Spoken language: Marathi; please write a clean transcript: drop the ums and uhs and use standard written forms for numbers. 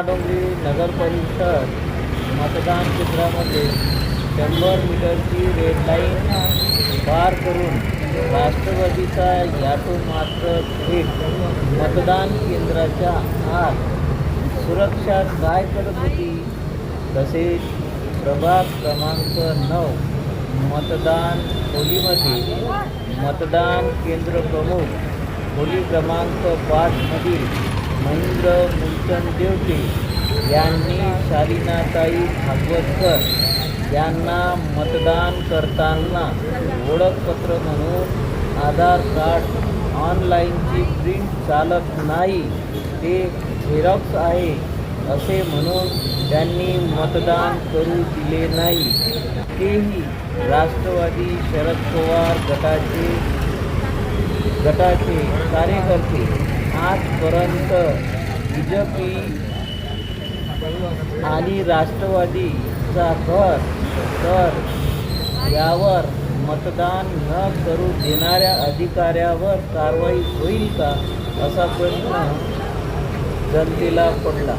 रत्नाडोंगरी नगर परिषद मतदान केंद्रामध्ये 100 मीटरची रेड लाईन पार करून राष्ट्रवादीचा याटो मात्र थेट मतदान केंद्राच्या आत सुरक्षा काय करत होती. तसेच प्रभाग क्रमांक 9 मतदान खोलीमध्ये मतदान केंद्र प्रमुख खोली क्रमांक 5 मधील महेंद्र मूलचंद देवटे यांनी शालिनाताई भागवतकर यांना मतदान करताना ओळखपत्र म्हणून आधार कार्ड ऑनलाईनची प्रिंट चालत नाही, ते झेरॉक्स आहे असे म्हणून त्यांनी मतदान करू दिले नाही. तेही राष्ट्रवादी शरद पवार गटाचे कार्यकर्ते आजपर्यंत बीजेपी आणि राष्ट्रवादीचा घर, तर यावर मतदान न करू देणाऱ्या अधिकाऱ्यावर कारवाई होईल का, असा प्रश्न जनतेला पडला.